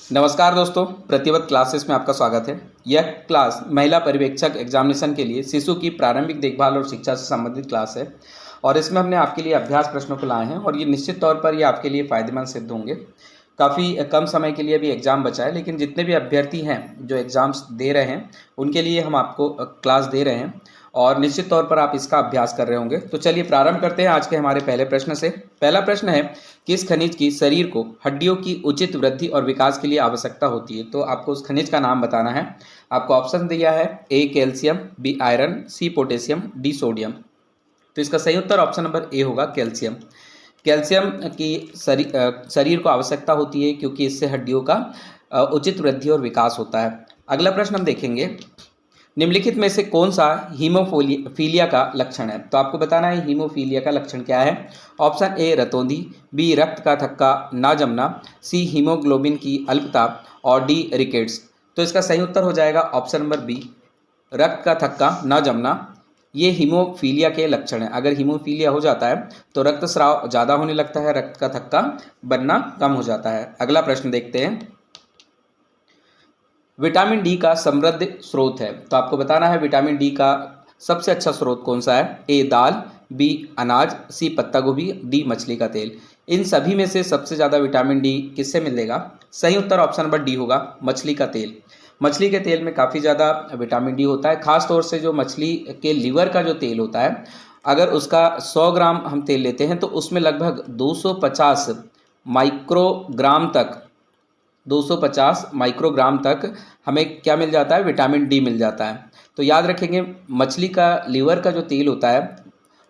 नमस्कार दोस्तों, प्रतिवत क्लासेस में आपका स्वागत है। यह क्लास महिला पर्यवेक्षक एग्जामिनेशन के लिए शिशु की प्रारंभिक देखभाल और शिक्षा से संबंधित क्लास है और इसमें हमने आपके लिए अभ्यास प्रश्नों को लाए हैं और ये निश्चित तौर पर ये आपके लिए फ़ायदेमंद सिद्ध होंगे। काफ़ी कम समय के लिए अभी एग्ज़ाम बचा है, लेकिन जितने भी अभ्यर्थी हैं जो एग्ज़ाम्स दे रहे हैं उनके लिए हम आपको क्लास दे रहे हैं और निश्चित तौर पर आप इसका अभ्यास कर रहे होंगे। तो चलिए प्रारंभ करते हैं आज के हमारे पहले प्रश्न से। पहला प्रश्न है, किस खनिज की शरीर को हड्डियों की उचित वृद्धि और विकास के लिए आवश्यकता होती है? तो आपको उस खनिज का नाम बताना है। आपको ऑप्शन दिया है A calcium, B iron, C potassium, D sodium. तो इसका सही उत्तर ऑप्शन नंबर ए होगा, कैल्शियम। कैल्शियम की शरीर को आवश्यकता होती है क्योंकि इससे हड्डियों का उचित वृद्धि और विकास होता है। अगला प्रश्न हम देखेंगे, निम्नलिखित में से कौन सा हीमोफीलिया का लक्षण है? तो आपको बताना है हीमोफीलिया का लक्षण क्या है। ऑप्शन ए रतौंधी, बी रक्त का थक्का ना जमना, सी हीमोग्लोबिन की अल्पता और डी रिकेट्स। तो इसका सही उत्तर हो जाएगा ऑप्शन नंबर बी, रक्त का थक्का ना जमना। ये हीमोफीलिया के लक्षण है। अगर हीमोफीलिया हो जाता है तो रक्तस्राव ज़्यादा होने लगता है, रक्त का थक्का बनना कम हो जाता है। अगला प्रश्न देखते हैं, विटामिन डी का समृद्ध स्रोत है। तो आपको बताना है विटामिन डी का सबसे अच्छा स्रोत कौन सा है। ए दाल, बी अनाज, सी पत्ता गोभी, डी मछली का तेल। इन सभी में से सबसे ज़्यादा विटामिन डी किससे मिलेगा? सही उत्तर ऑप्शन नंबर डी होगा, मछली का तेल। मछली के तेल में काफ़ी ज़्यादा विटामिन डी होता है। खास तौर से जो मछली के लीवर का जो तेल होता है, अगर उसका 100 ग्राम हम तेल लेते हैं तो उसमें लगभग 250 माइक्रोग्राम तक 250 माइक्रोग्राम तक हमें क्या मिल जाता है? विटामिन डी मिल जाता है। तो याद रखेंगे, मछली का लीवर का जो तेल होता है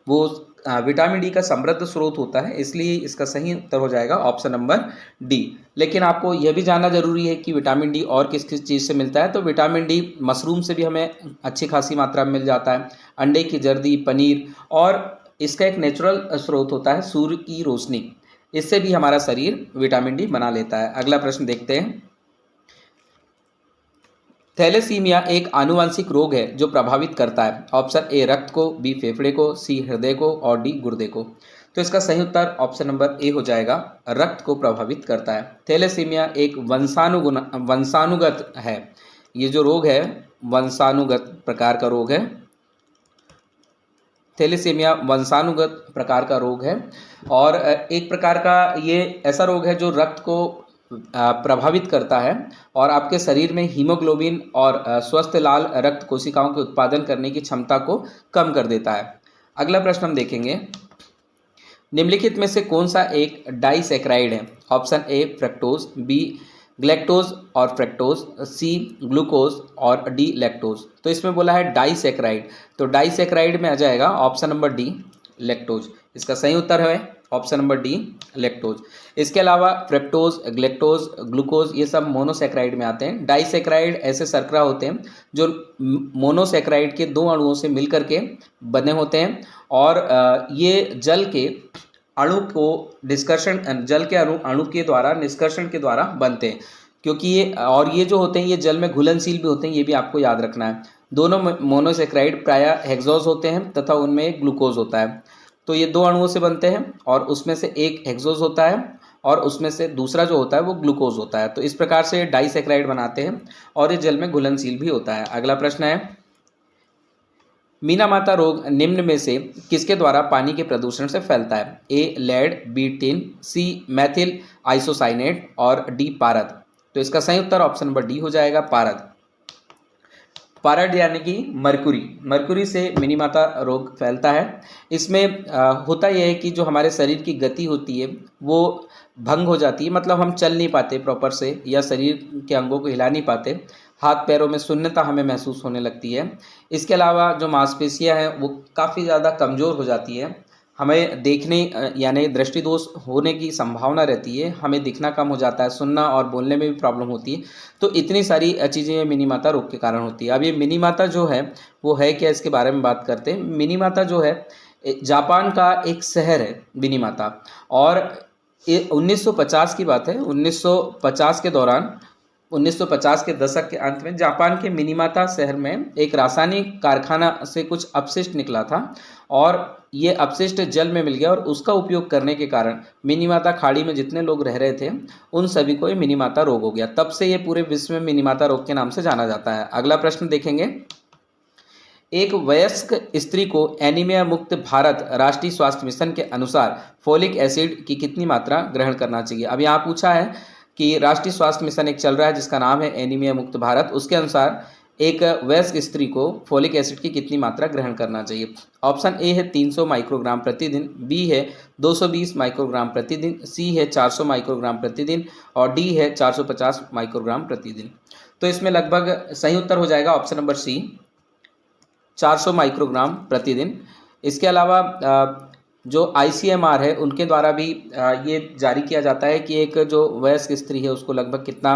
वो विटामिन डी का समृद्ध स्रोत होता है, इसलिए इसका सही उत्तर हो जाएगा ऑप्शन नंबर डी। लेकिन आपको यह भी जानना जरूरी है कि विटामिन डी और किस किस चीज़ से मिलता है। तो विटामिन डी मशरूम से भी हमें अच्छी खासी मात्रा में मिल जाता है, अंडे की जर्दी, पनीर, और इसका एक नेचुरल स्रोत होता है सूर्य की रोशनी, इससे भी हमारा शरीर विटामिन डी बना लेता है। अगला प्रश्न देखते हैं, थैलेसीमिया एक आनुवंशिक रोग है जो प्रभावित करता है। ऑप्शन ए रक्त को, बी फेफड़े को, सी हृदय को और डी गुर्दे को। तो इसका सही उत्तर ऑप्शन नंबर ए हो जाएगा, रक्त को प्रभावित करता है। थैलेसीमिया एक वंशानुगत है। ये जो रोग है वंशानुगत प्रकार का रोग है। थैलेसीमिया वंशानुगत प्रकार का रोग है और एक प्रकार का ये ऐसा रोग है जो रक्त को प्रभावित करता है और आपके शरीर में हीमोग्लोबिन और स्वस्थ लाल रक्त कोशिकाओं के उत्पादन करने की क्षमता को कम कर देता है। अगला प्रश्न हम देखेंगे, निम्नलिखित में से कौन सा एक डाइसैकेराइड है? Option A fructose, B galactose और फ्रक्टोज, सी ग्लूकोज और डी लैक्टोज। तो इसमें बोला है डाइसैकेराइड, तो डाइसैकेराइड में आ जाएगा ऑप्शन नंबर डी, लैक्टोज। इसका सही उत्तर है ऑप्शन नंबर डी, लैक्टोज। इसके अलावा फ्रक्टोज, ग्लैक्टोज, ग्लूकोज ये सब मोनोसैकेराइड में आते हैं। डाइसैकेराइड ऐसे शर्करा होते हैं जो मोनोसैकेराइड के दो अणुओं से मिलकर के बने होते हैं और ये जल के अणु को निष्कर्षण, जल के अणु के द्वारा निष्कर्षण के द्वारा बनते हैं, क्योंकि ये जो होते हैं ये जल में घुलनशील भी होते हैं, ये भी आपको याद रखना है। दोनों मोनोसैकेराइड प्रायः हेक्सोज होते हैं तथा उनमें एक ग्लूकोज होता है। तो ये दो अणुओं से बनते हैं और उसमें से एक हेक्सोज होता है और उसमें से दूसरा जो होता है वो ग्लूकोज होता है। तो इस प्रकार से डाइसैकेराइड बनाते हैं और ये जल में घुलनशील भी होता है। अगला प्रश्न है, मीनामाता रोग निम्न में से किसके द्वारा पानी के प्रदूषण से फैलता है? ए लेड, बी टिन, सी मैथिल आइसोसाइनेट और डी पारद। तो इसका सही उत्तर ऑप्शन नंबर डी हो जाएगा, पारद। पारद यानी कि मरकुरी से मिनीमाता रोग फैलता है। इसमें होता यह है कि जो हमारे शरीर की गति होती है वो भंग हो जाती है, मतलब हम चल नहीं पाते प्रॉपर से या शरीर के अंगों को हिला नहीं पाते, हाथ पैरों में शून्यता हमें महसूस होने लगती है। इसके अलावा जो मांसपेशियां हैं वो काफ़ी ज़्यादा कमज़ोर हो जाती हैं, हमें देखने यानी दृष्टि दोष होने की संभावना रहती है, हमें दिखना कम हो जाता है, सुनना और बोलने में भी प्रॉब्लम होती है। तो इतनी सारी चीज़ें मिनीमाता रोग के कारण होती है। अब ये मिनीमाता जो है वो है क्या, इसके बारे में बात करते हैं। मिनीमाता जो है जापान का एक शहर है मिनीमाता, और 1950 की बात है। 1950 के दौरान 1950 के दशक के अंत में जापान के मिनीमाता शहर में एक रासायनिक कारखाना से कुछ अपशिष्ट निकला था और ये अपशिष्ट जल में मिल गया और उसका उपयोग करने के कारण मिनीमाता खाड़ी में जितने लोग रह रहे थे उन सभी को ये मिनीमाता रोग हो गया। तब से ये पूरे विश्व में मिनीमाता रोग के नाम से जाना जाता है। अगला प्रश्न देखेंगे, एक वयस्क स्त्री को एनीमिया मुक्त भारत राष्ट्रीय स्वास्थ्य मिशन के अनुसार फोलिक एसिड की कितनी मात्रा ग्रहण करना चाहिए। अब यहाँ पूछा है कि राष्ट्रीय स्वास्थ्य मिशन एक चल रहा है जिसका नाम है एनीमिया मुक्त भारत, उसके अनुसार एक वयस्क स्त्री को फोलिक एसिड की कितनी मात्रा ग्रहण करना चाहिए। ऑप्शन ए है 300 माइक्रोग्राम प्रतिदिन, बी है 220 माइक्रोग्राम प्रतिदिन, सी है 400 माइक्रोग्राम प्रतिदिन और डी है 450 माइक्रोग्राम प्रतिदिन। तो इसमें लगभग सही उत्तर हो जाएगा ऑप्शन नंबर सी, 400 माइक्रोग्राम प्रतिदिन। इसके अलावा जो ICMR है उनके द्वारा भी ये जारी किया जाता है कि एक जो वयस्क स्त्री है उसको लगभग कितना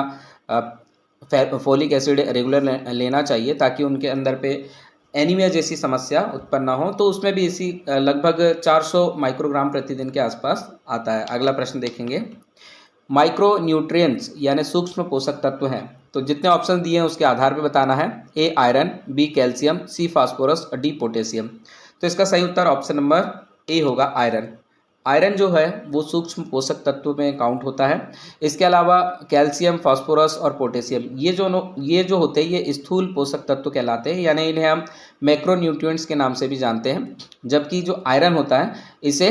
फोलिक एसिड रेगुलर लेना चाहिए ताकि उनके अंदर पे एनीमिया जैसी समस्या उत्पन्न ना हो। तो उसमें भी इसी लगभग 400 माइक्रोग्राम प्रतिदिन के आसपास आता है। अगला प्रश्न देखेंगे, माइक्रो न्यूट्रिएंट्स यानी सूक्ष्म पोषक तत्व हैं, तो जितने ऑप्शन दिए हैं उसके आधार पर बताना है। ए आयरन, बी कैल्शियम, सी फास्फोरस और डी पोटेशियम। तो इसका सही उत्तर ऑप्शन नंबर ए होगा आयरन। आयरन जो है वो सूक्ष्म पोषक तत्व में काउंट होता है। इसके अलावा कैल्शियम, फास्फोरस और पोटेशियम ये जो होते हैं ये स्थूल पोषक तत्व कहलाते हैं, यानी इन्हें हम मैक्रोन्यूट्रिएंट्स के नाम से भी जानते हैं, जबकि जो आयरन होता है इसे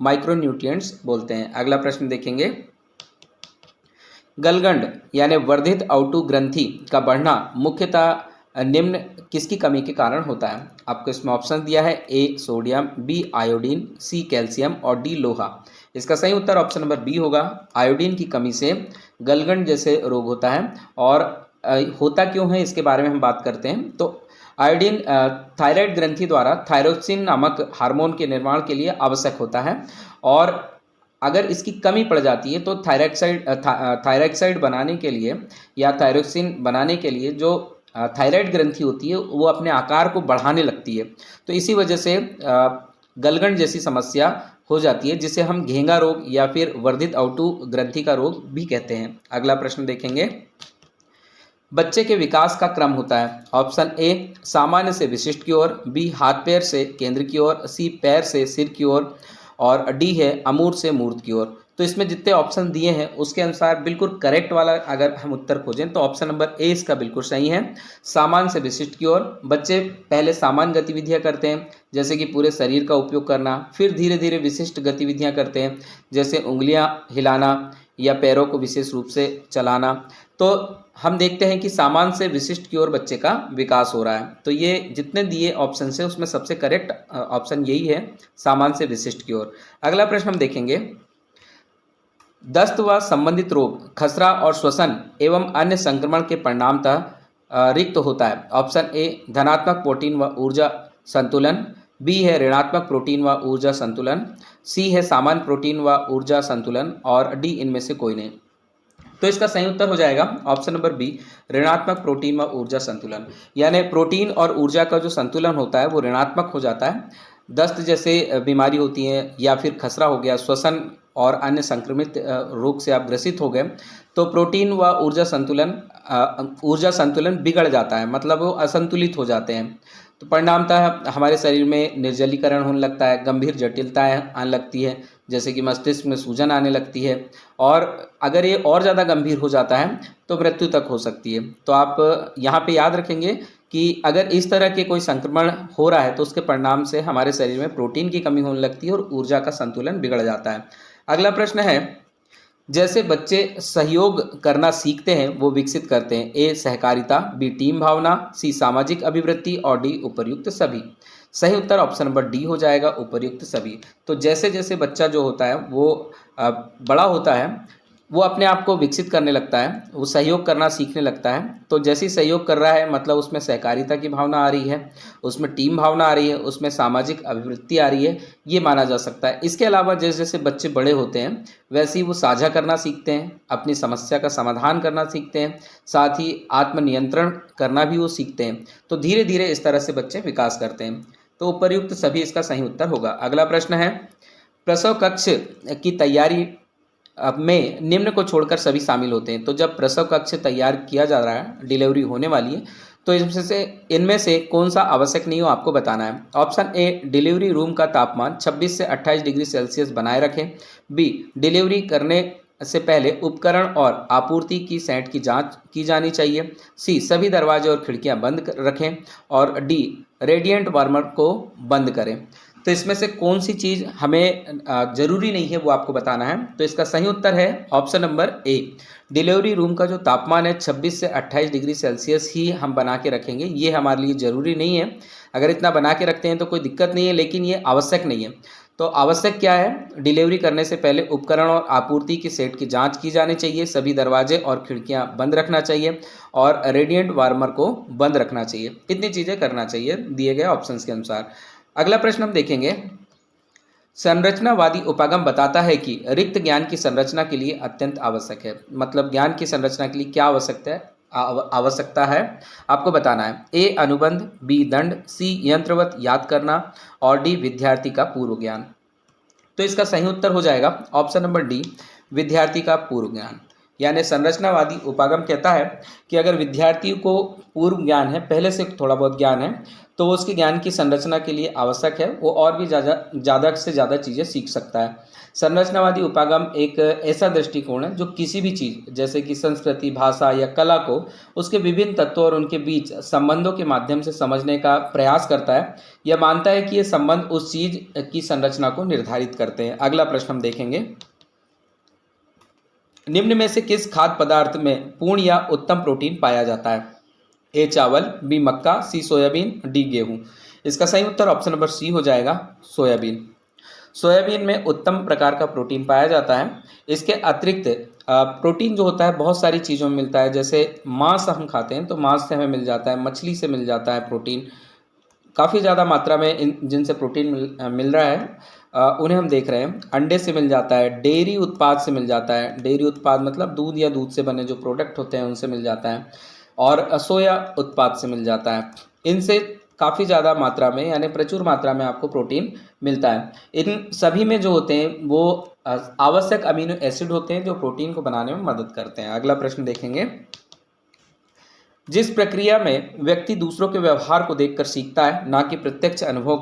माइक्रोन्यूट्रिएंट्स बोलते हैं। अगला प्रश्न देखेंगे, गलगंड यानी वर्धित आउटू ग्रंथि का बढ़ना मुख्यतः निम्न किसकी कमी के कारण होता है। आपको इसमें ऑप्शन दिया है, A sodium, B iodine, C calcium और डी लोहा। इसका सही उत्तर ऑप्शन नंबर बी होगा, आयोडीन की कमी से गलगंड जैसे रोग होता है। और होता क्यों है इसके बारे में हम बात करते हैं। तो आयोडीन थायराइड ग्रंथि द्वारा थायरोक्सिन नामक हार्मोन के निर्माण के लिए आवश्यक होता है और अगर इसकी कमी पड़ जाती है तो थायरॉक्साइड बनाने के लिए या थायरोक्सिन बनाने के लिए जो थायराइड ग्रंथि होती है वो अपने आकार को बढ़ाने लगती है। तो इसी वजह से गलगंड जैसी समस्या हो जाती है, जिसे हम घेंगा रोग या फिर वर्धित आउटू ग्रंथि का रोग भी कहते हैं। अगला प्रश्न देखेंगे, बच्चे के विकास का क्रम होता है। ऑप्शन ए सामान्य से विशिष्ट की ओर, बी हाथ पैर से केंद्र की ओर, सी पैर से सिर की ओर और डी है अमूर्त से मूर्त की ओर। तो इसमें जितने ऑप्शन दिए हैं उसके अनुसार बिल्कुल करेक्ट वाला अगर हम उत्तर खोजें तो ऑप्शन नंबर ए इसका बिल्कुल सही है, सामान्य से विशिष्ट की ओर। बच्चे पहले सामान्य गतिविधियां करते हैं जैसे कि पूरे शरीर का उपयोग करना, फिर धीरे धीरे विशिष्ट गतिविधियां करते हैं जैसे उंगलियां हिलाना या पैरों को विशेष रूप से चलाना। तो हम देखते हैं कि सामान्य से विशिष्ट की ओर बच्चे का विकास हो रहा है। तो ये जितने दिए ऑप्शन से उसमें सबसे करेक्ट ऑप्शन यही है, सामान्य से विशिष्ट की ओर। अगला प्रश्न हम देखेंगे, दस्त व संबंधित रोग खसरा और श्वसन एवं अन्य संक्रमण के परिणामतः रिक्त होता है। ऑप्शन ए धनात्मक प्रोटीन व ऊर्जा संतुलन, बी है ऋणात्मक प्रोटीन व ऊर्जा संतुलन, सी है सामान्य प्रोटीन व ऊर्जा संतुलन और डी इनमें से कोई नहीं। तो इसका सही उत्तर हो जाएगा ऑप्शन नंबर बी, ऋणात्मक प्रोटीन व ऊर्जा संतुलन। यानी प्रोटीन और ऊर्जा का जो संतुलन होता है वो ऋणात्मक हो जाता है। दस्त जैसे बीमारी होती है या फिर खसरा हो गया, श्वसन और अन्य संक्रमित रोग से आप ग्रसित हो गए तो प्रोटीन व ऊर्जा संतुलन बिगड़ जाता है, मतलब वो असंतुलित हो जाते हैं। तो परिणामतः हमारे शरीर में निर्जलीकरण होने लगता है, गंभीर जटिलताएं आने लगती है जैसे कि मस्तिष्क में सूजन आने लगती है और अगर ये और ज़्यादा गंभीर हो जाता है तो मृत्यु तक हो सकती है। तो आप यहाँ पे याद रखेंगे कि अगर इस तरह के कोई संक्रमण हो रहा है तो उसके परिणाम से हमारे शरीर में प्रोटीन की कमी होने लगती है और ऊर्जा का संतुलन बिगड़ जाता है। अगला प्रश्न है, जैसे बच्चे सहयोग करना सीखते हैं वो विकसित करते हैं। ए सहकारिता, बी टीम भावना, सी सामाजिक अभिवृत्ति और डी उपर्युक्त सभी। सही उत्तर ऑप्शन नंबर डी हो जाएगा, उपर्युक्त सभी। तो जैसे जैसे बच्चा जो होता है वो बड़ा होता है वो अपने आप को विकसित करने लगता है, वो सहयोग करना सीखने लगता है। तो जैसे ही सहयोग कर रहा है मतलब उसमें सहकारिता की भावना आ रही है, उसमें टीम भावना आ रही है, उसमें सामाजिक अभिवृत्ति आ रही है, ये माना जा सकता है। इसके अलावा जैसे जैसे बच्चे बड़े होते हैं वैसे ही वो साझा करना सीखते हैं, अपनी समस्या का समाधान करना सीखते हैं, साथ ही आत्मनियंत्रण करना भी वो सीखते हैं। तो धीरे धीरे इस तरह से बच्चे विकास करते हैं। तो उपर्युक्त सभी इसका सही उत्तर होगा। अगला प्रश्न है, प्रसव कक्ष की तैयारी में निम्न को छोड़कर सभी शामिल होते हैं। तो जब प्रसव कक्ष तैयार किया जा रहा है, डिलीवरी होने वाली है, तो इनमें से कौन सा आवश्यक नहीं हो आपको बताना है। ऑप्शन ए, डिलीवरी रूम का तापमान 26 से 28 डिग्री सेल्सियस बनाए रखें। बी, डिलीवरी करने से पहले उपकरण और आपूर्ति की सेट की जांच की जानी चाहिए। सी, सभी दरवाजे और खिड़कियां बंद रखें। और डी, रेडिएंट वार्मर को बंद करें। तो इसमें से कौन सी चीज़ हमें ज़रूरी नहीं है वो आपको बताना है। तो इसका सही उत्तर है option number A, delivery room का जो तापमान है 26 से 28 डिग्री सेल्सियस ही हम बना के रखेंगे। ये हमारे लिए ज़रूरी नहीं है। अगर इतना बना के रखते हैं तो कोई दिक्कत नहीं है, लेकिन ये आवश्यक नहीं है। तो आवश्यक क्या है, डिलीवरी करने से पहले उपकरण और आपूर्ति की सेट की जांच की जानी चाहिए, सभी दरवाजे और खिड़कियां बंद रखना चाहिए और रेडिएंट वार्मर को बंद रखना चाहिए। इतनी चीज़ें करना चाहिए दिए गए ऑप्शंस के अनुसार। अगला प्रश्न हम देखेंगे। संरचनावादी उपागम बताता है कि रिक्त ज्ञान की संरचना के लिए अत्यंत आवश्यक है। मतलब ज्ञान की संरचना के लिए क्या आवश्यकता है आपको बताना है। ए, अनुबंध, बी, दंड, सी, यंत्रवत याद करना और डी, विद्यार्थी का पूर्व ज्ञान। तो इसका सही उत्तर हो जाएगा ऑप्शन नंबर डी, विद्यार्थी का पूर्व ज्ञान। यानी संरचनावादी उपागम कहता है कि अगर विद्यार्थी को पूर्व ज्ञान है, पहले से थोड़ा बहुत ज्ञान है, तो उसके ज्ञान की संरचना के लिए आवश्यक है, वो और भी ज़्यादा से ज़्यादा चीज़ें सीख सकता है। संरचनावादी उपागम एक ऐसा दृष्टिकोण है जो किसी भी चीज़ जैसे कि संस्कृति, भाषा या कला को उसके विभिन्न तत्वों और उनके बीच संबंधों के माध्यम से समझने का प्रयास करता है। यह मानता है कि ये संबंध उस चीज़ की संरचना को निर्धारित करते हैं। अगला प्रश्न हम देखेंगे। निम्न में से किस खाद्य पदार्थ में पूर्ण या उत्तम प्रोटीन पाया जाता है। ए, चावल, बी, मक्का, सी, सोयाबीन, डी, गेहूं। इसका सही उत्तर ऑप्शन नंबर सी हो जाएगा, सोयाबीन। सोयाबीन में उत्तम प्रकार का प्रोटीन पाया जाता है। इसके अतिरिक्त प्रोटीन जो होता है बहुत सारी चीज़ों में मिलता है। जैसे मांस हम खाते हैं तो मांस से हमें मिल जाता है, मछली से मिल जाता है प्रोटीन, काफ़ी ज़्यादा मात्रा में जिनसे प्रोटीन मिल रहा है उन्हें हम देख रहे हैं। अंडे से मिल जाता है, डेयरी उत्पाद से मिल जाता है, डेयरी उत्पाद मतलब दूध या दूध से बने जो प्रोडक्ट होते हैं उनसे मिल जाता है, और सोया उत्पाद से मिल जाता है। इनसे काफ़ी ज़्यादा मात्रा में यानी प्रचुर मात्रा में आपको प्रोटीन मिलता है। इन सभी में जो होते हैं वो आवश्यक अमीनो एसिड होते हैं जो प्रोटीन को बनाने में मदद करते हैं। अगला प्रश्न देखेंगे। जिस प्रक्रिया में व्यक्ति दूसरों के व्यवहार को देखकर सीखता है, ना कि प्रत्यक्ष अनुभव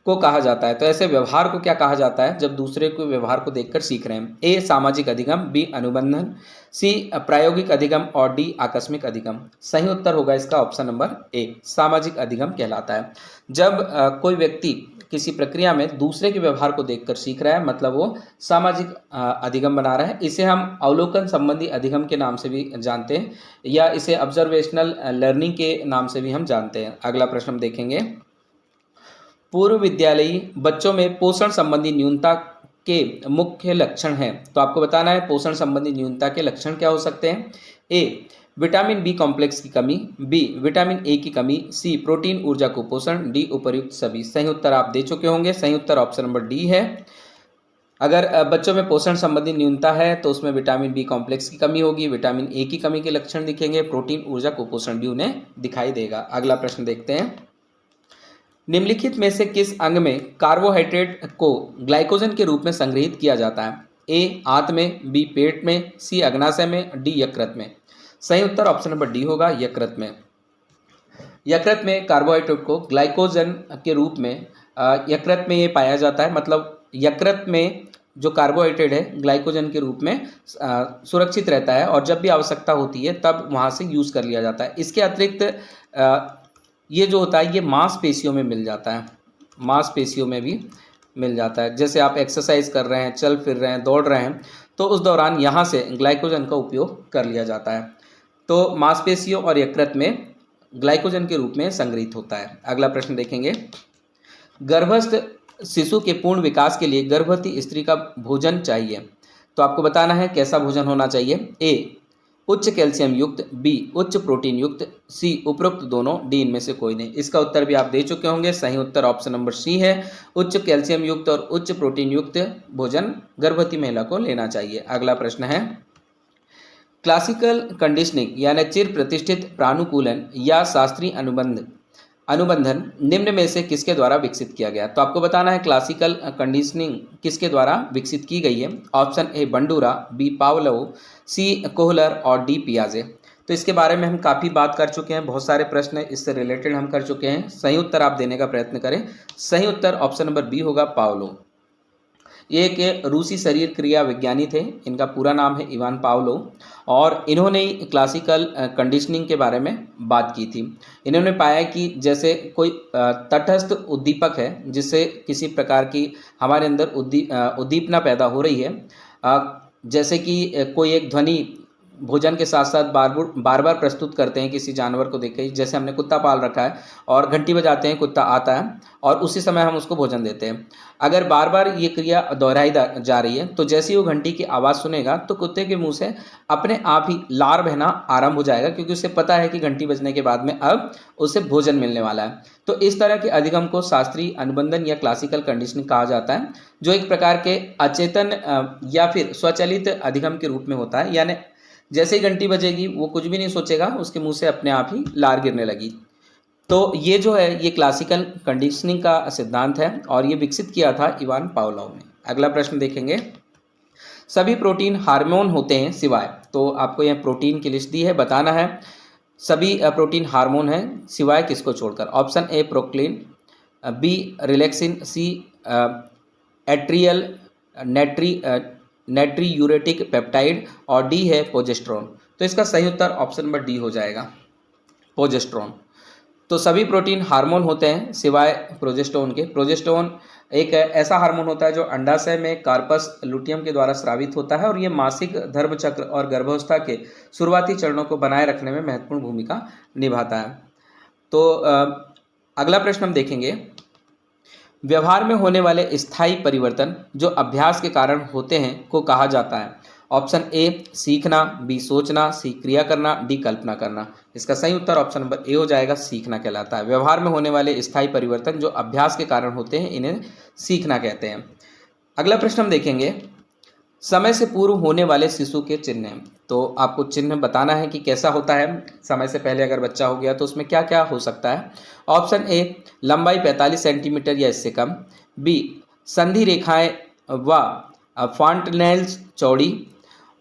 को कहा जाता है। तो ऐसे व्यवहार को क्या कहा जाता है जब दूसरे के व्यवहार को देखकर सीख रहे हैं। ए, सामाजिक अधिगम, बी, अनुबंधन, सी, प्रायोगिक अधिगम और डी, आकस्मिक अधिगम। सही उत्तर होगा इसका ऑप्शन नंबर ए, सामाजिक अधिगम कहलाता है। जब कोई व्यक्ति किसी प्रक्रिया में दूसरे के व्यवहार को देखकर सीख रहा है, मतलब वो सामाजिक अधिगम बना रहा है। इसे हम अवलोकन संबंधी अधिगम के नाम से भी जानते हैं, या इसे ऑब्जर्वेशनल लर्निंग के नाम से भी हम जानते हैं। अगला प्रश्न हम देखेंगे। पूर्व विद्यालयी बच्चों में पोषण संबंधी न्यूनता के मुख्य लक्षण हैं। तो आपको बताना है पोषण संबंधी न्यूनता के लक्षण क्या हो सकते हैं। ए, विटामिन बी कॉम्प्लेक्स की कमी, बी, विटामिन ए की कमी, सी, प्रोटीन ऊर्जा कुपोषण, डी, उपर्युक्त सभी। सही उत्तर आप दे चुके होंगे। सही उत्तर ऑप्शन नंबर डी है। अगर बच्चों में पोषण संबंधी न्यूनता है तो उसमें विटामिन बी कॉम्प्लेक्स की कमी होगी, विटामिन ए की कमी के लक्षण दिखेंगे, प्रोटीन ऊर्जा कुपोषण भी उन्हें दिखाई देगा। अगला प्रश्न देखते हैं। निम्नलिखित में से किस अंग में कार्बोहाइड्रेट को ग्लाइकोजन के रूप में संग्रहित किया जाता है। ए, आंत में, बी, पेट में, सी, अग्नाशय में, डी, यकृत में। सही उत्तर ऑप्शन नंबर डी होगा, यकृत में। यकृत में कार्बोहाइड्रेट को ग्लाइकोजन के रूप में यकृत में ये पाया जाता है। मतलब यकृत में जो कार्बोहाइड्रेट है ग्लाइकोजन के रूप में सुरक्षित रहता है और जब भी आवश्यकता होती है तब वहाँ से यूज़ कर लिया जाता है। इसके अतिरिक्त ये जो होता है ये मांसपेशियों में मिल जाता है, मांसपेशियों में भी मिल जाता है। जैसे आप एक्सरसाइज कर रहे हैं, चल फिर रहे हैं, दौड़ रहे हैं, तो उस दौरान यहाँ से ग्लाइकोजन का उपयोग कर लिया जाता है। तो मांसपेशियों और यकृत में ग्लाइकोजन के रूप में संग्रहित होता है। अगला प्रश्न देखेंगे। गर्भस्थ शिशु के पूर्ण विकास के लिए गर्भवती स्त्री का भोजन चाहिए। तो आपको बताना है कैसा भोजन होना चाहिए। ए, उच्च कैल्शियम युक्त, बी, उच्च प्रोटीन युक्त, सी, उपरोक्त दोनों, डी, इनमें से कोई नहीं। इसका उत्तर भी आप दे चुके होंगे। सही उत्तर ऑप्शन नंबर सी है। उच्च कैल्शियम युक्त और उच्च प्रोटीन युक्त भोजन गर्भवती महिला को लेना चाहिए। अगला प्रश्न है। क्लासिकल कंडीशनिंग यानी चिर प्रतिष्ठित प्रानुकूलन या शास्त्रीय अनुबंधन निम्न में से किसके द्वारा विकसित किया गया? तो आपको बताना है क्लासिकल कंडीशनिंग किसके द्वारा विकसित की गई है। Option A Bandura, B Pavlov, C Kohler और डी पियाजे। तो इसके बारे में हम काफ़ी बात कर चुके हैं, बहुत सारे प्रश्न इससे रिलेटेड हम कर चुके हैं। सही उत्तर आप देने का प्रयत्न करें। सही उत्तर ऑप्शन नंबर बी होगा, पावलोव। ये एक रूसी शरीर क्रिया विज्ञानी थे, इनका पूरा नाम है इवान पावलोव, और इन्होंने ही क्लासिकल कंडीशनिंग के बारे में बात की थी। इन्होंने पाया कि जैसे कोई तटस्थ उद्दीपक है जिससे किसी प्रकार की हमारे अंदर उद्दीपना पैदा हो रही है, जैसे कि कोई एक ध्वनि भोजन के साथ साथ बार बार प्रस्तुत करते हैं किसी जानवर को देख के, जैसे हमने कुत्ता पाल रखा है और घंटी बजाते हैं, कुत्ता आता है और उसी समय हम उसको भोजन देते हैं। अगर बार बार ये क्रिया दोहराई जा रही है तो जैसे ही वो घंटी की आवाज़ सुनेगा तो कुत्ते के मुंह से अपने आप ही लार बहना आरंभ हो जाएगा, क्योंकि उसे पता है कि घंटी बजने के बाद में अब उसे भोजन मिलने वाला है। तो इस तरह के अधिगम को शास्त्रीय अनुबंधन या क्लासिकल कंडीशनिंग कहा जाता है, जो एक प्रकार के अचेतन या फिर स्वचालित अधिगम के रूप में होता है। यानी जैसे ही घंटी बजेगी वो कुछ भी नहीं सोचेगा, उसके मुंह से अपने आप ही लार गिरने लगी। तो ये जो है ये क्लासिकल कंडीशनिंग का सिद्धांत है और ये विकसित किया था इवान पावलोव ने। अगला प्रश्न देखेंगे, सभी प्रोटीन हार्मोन होते हैं सिवाय, तो आपको यह प्रोटीन की लिस्ट दी है, बताना है सभी प्रोटीन हार्मोन हैं सिवाय किसको छोड़कर। Option A prolactin, B relaxin, C atrial natriuretic peptide और डी है प्रोजेस्टेरोन। तो इसका सही उत्तर ऑप्शन नंबर डी हो जाएगा, प्रोजेस्टेरोन। तो सभी प्रोटीन हार्मोन होते हैं सिवाय प्रोजेस्टेरोन के। प्रोजेस्टेरोन एक ऐसा हार्मोन होता है जो अंडाशय में कार्पस लुटियम के द्वारा स्रावित होता है और ये मासिक धर्म चक्र और गर्भावस्था के शुरुआती चरणों को बनाए रखने में महत्वपूर्ण भूमिका निभाता है। तो अगला प्रश्न हम देखेंगे, व्यवहार में होने वाले स्थायी परिवर्तन जो अभ्यास के कारण होते हैं को कहा जाता है। ऑप्शन ए सीखना, बी सोचना, सी क्रिया करना, डी कल्पना करना। इसका सही उत्तर ऑप्शन नंबर ए हो जाएगा, सीखना कहलाता है। व्यवहार में होने वाले स्थायी परिवर्तन जो अभ्यास के कारण होते हैं इन्हें सीखना कहते हैं। अगला प्रश्न हम देखेंगे, समय से पूर्व होने वाले शिशु के चिन्ह। तो आपको चिन्ह बताना है कि कैसा होता है। समय से पहले अगर बच्चा हो गया तो उसमें क्या क्या हो सकता है। ऑप्शन ए लंबाई 45 सेंटीमीटर या इससे कम, बी संधि रेखाएं व फॉन्टनेल्स चौड़ी,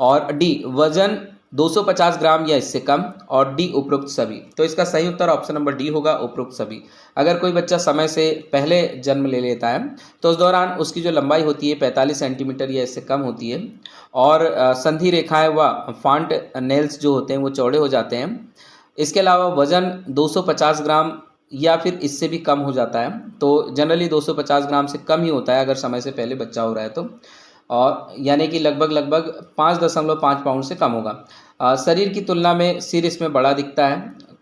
और डी वजन 250 ग्राम या इससे कम, और डी उपरोक्त सभी। तो इसका सही उत्तर ऑप्शन नंबर डी होगा, उपरोक्त सभी। अगर कोई बच्चा समय से पहले जन्म ले लेता है तो उस दौरान उसकी जो लंबाई होती है 45 सेंटीमीटर या इससे कम होती है, और संधि रेखाएं व फॉन्ट नेल्स जो होते हैं वो चौड़े हो जाते हैं। इसके अलावा वजन 250 ग्राम या फिर इससे भी कम हो जाता है। तो जनरली 250 ग्राम से कम ही होता है अगर समय से पहले बच्चा हो रहा है तो, और यानी कि लगभग 5.5 पाउंड से कम होगा। शरीर की तुलना में सिर इसमें बड़ा दिखता है।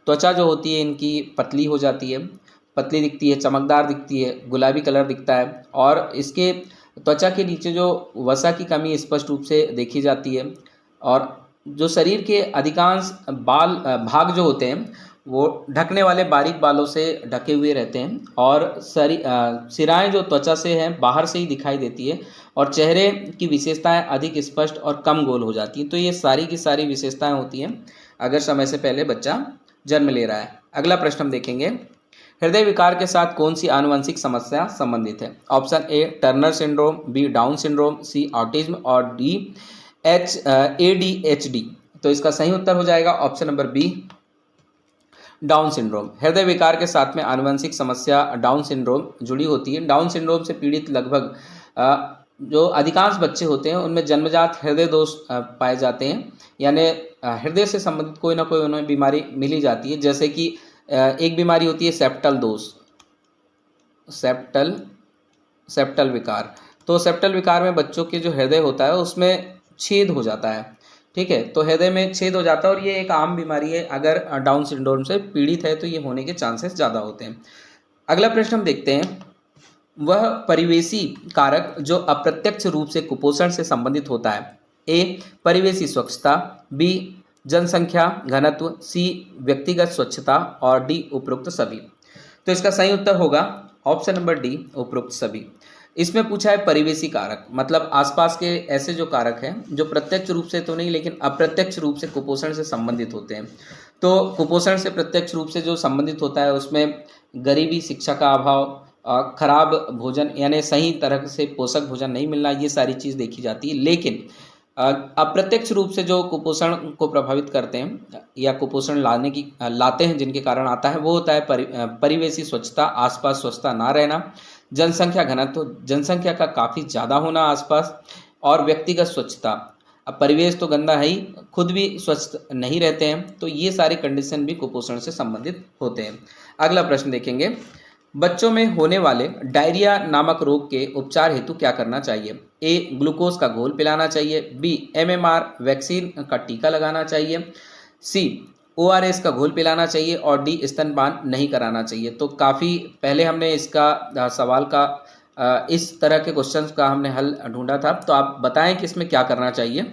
त्वचा जो होती है इनकी पतली हो जाती है, पतली दिखती है, चमकदार दिखती है, गुलाबी कलर दिखता है, और इसके त्वचा के नीचे जो वसा की कमी स्पष्ट रूप से देखी जाती है। और जो शरीर के अधिकांश भाग जो होते हैं वो ढकने वाले बारीक बालों से ढके हुए रहते हैं, और सिराएं जो त्वचा से हैं बाहर से ही दिखाई देती है, और चेहरे की विशेषताएं अधिक स्पष्ट और कम गोल हो जाती हैं। तो ये सारी की सारी विशेषताएं होती हैं अगर समय से पहले बच्चा जन्म ले रहा है। अगला प्रश्न हम देखेंगे, हृदय विकार के साथ कौन सी आनुवंशिक समस्या संबंधित है। Option A Turner syndrome, B Down syndrome, C autism और डी ADHD। तो इसका सही उत्तर हो जाएगा option number B, Down syndrome. हृदय विकार के साथ में आनुवंशिक समस्या डाउन सिंड्रोम जुड़ी होती है। डाउन सिंड्रोम से पीड़ित लगभग जो अधिकांश बच्चे होते हैं उनमें जन्मजात हृदय दोष पाए जाते हैं, यानी हृदय से संबंधित कोई ना कोई उन्हें बीमारी मिली जाती है। जैसे कि एक बीमारी होती है सेप्टल दोष, सेप्टल विकार। तो सेप्टल विकार में बच्चों के जो हृदय होता है उसमें छेद हो जाता है, ठीक है। तो हृदय में छेद हो जाता है और ये एक आम बीमारी है। अगर डाउन सिंड्रोम से पीड़ित है तो ये होने के चांसेस ज़्यादा होते हैं। अगला प्रश्न हम देखते हैं, वह परिवेशी कारक जो अप्रत्यक्ष रूप से कुपोषण से संबंधित होता है। ए परिवेशी स्वच्छता, बी जनसंख्या घनत्व, सी व्यक्तिगत स्वच्छता और डी उपरोक्त सभी। तो इसका सही उत्तर होगा ऑप्शन नंबर डी, उपरोक्त सभी। इसमें पूछा है परिवेशी कारक, मतलब आसपास के ऐसे जो कारक हैं जो प्रत्यक्ष रूप से तो नहीं लेकिन अप्रत्यक्ष रूप से कुपोषण से संबंधित होते हैं। तो कुपोषण से प्रत्यक्ष रूप से जो संबंधित होता है उसमें गरीबी, शिक्षा का अभाव, खराब भोजन यानी सही तरह से पोषक भोजन नहीं मिलना, ये सारी चीज़ देखी जाती है। लेकिन अप्रत्यक्ष रूप से जो कुपोषण को प्रभावित करते हैं या कुपोषण लाते हैं जिनके कारण आता है, वो होता है परिवेशी स्वच्छता, आसपास स्वच्छता ना रहना, जनसंख्या घनत्व, जनसंख्या का काफ़ी ज़्यादा होना आसपास, और व्यक्तिगत स्वच्छता। अब परिवेश तो गंदा है ही, खुद भी स्वच्छ नहीं रहते हैं, तो ये सारे कंडीशन भी कुपोषण से संबंधित होते हैं। अगला प्रश्न देखेंगे, बच्चों में होने वाले डायरिया नामक रोग के उपचार हेतु क्या करना चाहिए? ए, ग्लूकोज का घोल पिलाना चाहिए। बी, MMR वैक्सीन का टीका लगाना चाहिए। सी, ORS का घोल पिलाना चाहिए। और डी, स्तनपान नहीं कराना चाहिए। तो काफ़ी पहले हमने इसका सवाल का इस तरह के क्वेश्चंस का हमने हल ढूंढा था, तो आप बताएं कि इसमें क्या करना चाहिए।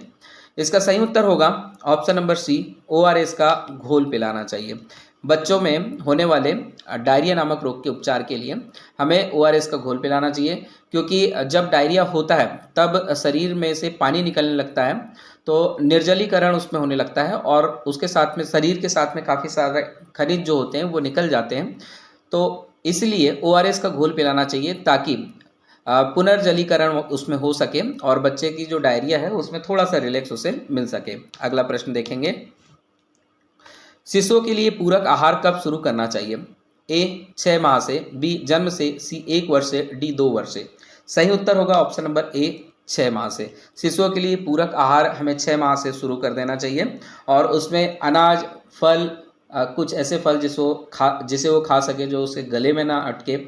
इसका सही उत्तर होगा ऑप्शन नंबर सी, ORS का घोल पिलाना चाहिए। बच्चों में होने वाले डायरिया नामक रोग के उपचार के लिए हमें ORS का घोल पिलाना चाहिए, क्योंकि जब डायरिया होता है तब शरीर में से पानी निकलने लगता है, तो निर्जलीकरण उसमें होने लगता है और उसके साथ में शरीर के साथ में काफ़ी सारे खनिज जो होते हैं वो निकल जाते हैं। तो इसलिए ORS का घोल पिलाना चाहिए ताकि पुनर्जलीकरण उसमें हो सके और बच्चे की जो डायरिया है उसमें थोड़ा सा रिलैक्स उसे मिल सके। अगला प्रश्न देखेंगे, शिशुओं के लिए पूरक आहार कब शुरू करना चाहिए? ए, 6 माह से, बी, जन्म से, सी, 1 वर्ष से, डी, 2 वर्ष से। सही उत्तर होगा ऑप्शन नंबर ए, 6 माह से। शिशुओं के लिए पूरक आहार हमें 6 माह से शुरू कर देना चाहिए और उसमें अनाज, फल, कुछ ऐसे फल जिसे वो खा सके जो उसे गले में ना अटके,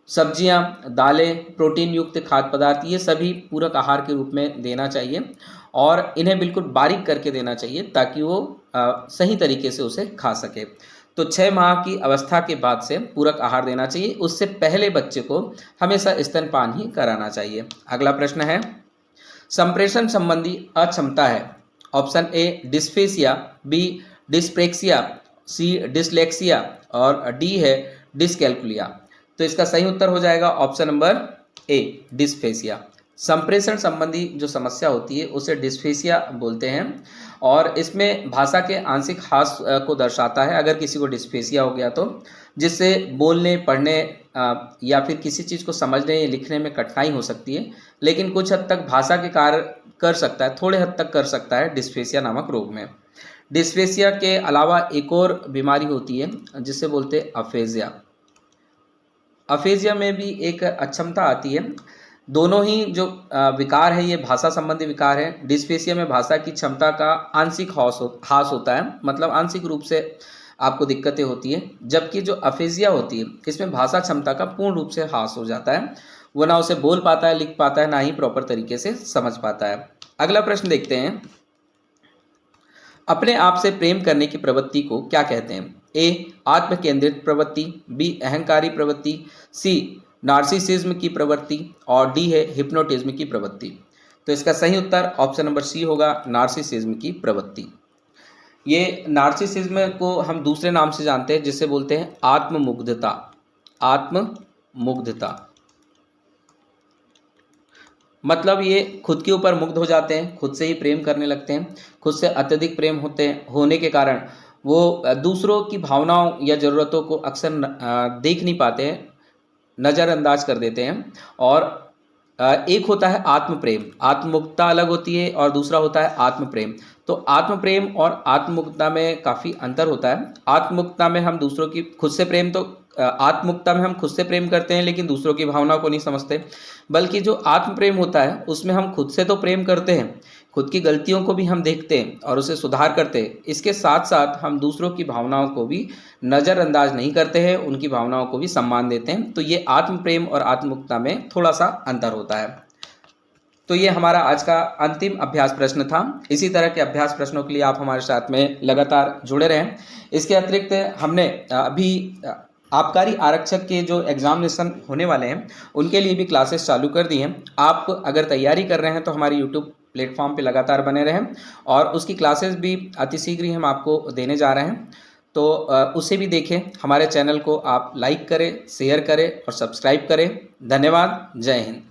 सब्जियां, दालें, प्रोटीन युक्त खाद्य पदार्थ, ये सभी पूरक आहार के रूप में देना चाहिए और इन्हें बिल्कुल बारीक करके देना चाहिए ताकि वो सही तरीके से उसे खा सके। तो 6 माह की अवस्था के बाद से पूरक आहार देना चाहिए, उससे पहले बच्चे को हमेशा स्तनपान ही कराना चाहिए। अगला प्रश्न है, संप्रेषण संबंधी अक्षमता है। Option A, dysphasia, B, dyspraxia, C, dyslexia और डी है डिसकैल्कुलिया। तो इसका सही उत्तर हो जाएगा ऑप्शन नंबर ए, डिस्फेसिया। संप्रेषण संबंधी जो समस्या होती है उसे डिस्फेसिया बोलते हैं और इसमें भाषा के आंशिक ह्रास को दर्शाता है अगर किसी को डिस्फेसिया हो गया तो, जिससे बोलने, पढ़ने या फिर किसी चीज़ को समझने या लिखने में कठिनाई हो सकती है, लेकिन कुछ हद तक भाषा के कार्य कर सकता है, थोड़े हद तक कर सकता है डिस्फेसिया नामक रोग में। डिस्फेसिया के अलावा एक और बीमारी होती है जिसे बोलते हैं अफेजिया। अफेजिया में भी एक अक्षमता आती है। दोनों ही जो विकार है ये भाषा संबंधी विकार है। डिस्फेसिया में भाषा की क्षमता का आंशिक ह्रास होता है, मतलब आंशिक रूप से आपको दिक्कतें होती है, जबकि जो अफेजिया होती है इसमें भाषा क्षमता का पूर्ण रूप से ह्रास हो जाता है। वो ना उसे बोल पाता है, लिख पाता है, ना ही प्रॉपर तरीके से समझ पाता है। अगला प्रश्न देखते हैं, अपने आप से प्रेम करने की प्रवृत्ति को क्या कहते हैं? ए, आत्म केंद्रित प्रवृत्ति, बी, अहंकारी प्रवृत्ति, सी, नार्सिसिज्म की प्रवृत्ति और डी है हिप्नोटिज्म की प्रवृत्ति। तो इसका सही उत्तर ऑप्शन नंबर सी होगा, नार्सिसिज्म की प्रवृत्ति। ये नार्सिसिज्म को हम दूसरे नाम से जानते हैं जिसे बोलते हैं आत्ममुग्धता। आत्ममुग्धता मतलब ये खुद के ऊपर मुग्ध हो जाते हैं, खुद से ही प्रेम करने लगते हैं, खुद से अत्यधिक प्रेम होने के कारण वो दूसरों की भावनाओं या ज़रूरतों को अक्सर देख नहीं पाते हैं, नज़रअंदाज कर देते हैं। और एक होता है आत्म प्रेम, आत्ममुग्धता अलग होती है और दूसरा होता है आत्म प्रेम। तो आत्म प्रेम और आत्ममुग्धता में काफ़ी अंतर होता है। आत्ममुग्धता में हम दूसरों की खुद से प्रेम तो आत्ममुग्धता में हम खुद से प्रेम करते हैं लेकिन दूसरों की भावनाओं को नहीं समझते, बल्कि जो आत्म प्रेम होता है उसमें हम खुद से तो प्रेम करते हैं, खुद की गलतियों को भी हम देखते हैं और उसे सुधार करते हैं, इसके साथ साथ हम दूसरों की भावनाओं को भी नज़रअंदाज नहीं करते हैं, उनकी भावनाओं को भी सम्मान देते हैं। तो ये आत्म प्रेम और आत्ममुग्धता में थोड़ा सा अंतर होता है। तो ये हमारा आज का अंतिम अभ्यास प्रश्न था। इसी तरह के अभ्यास प्रश्नों के लिए आप हमारे साथ में लगातार जुड़े रहें। इसके अतिरिक्त हमने अभी आबकारी आरक्षक के जो एग्जामिनेशन होने वाले हैं उनके लिए भी क्लासेस चालू कर दी हैं। आप अगर तैयारी कर रहे हैं तो हमारे यूट्यूब प्लेटफॉर्म पे लगातार बने रहें और उसकी क्लासेस भी अतिशीघ्र ही हम आपको देने जा रहे हैं, तो उसे भी देखें। हमारे चैनल को आप लाइक करें, शेयर करें और सब्सक्राइब करें। धन्यवाद। जय हिंद।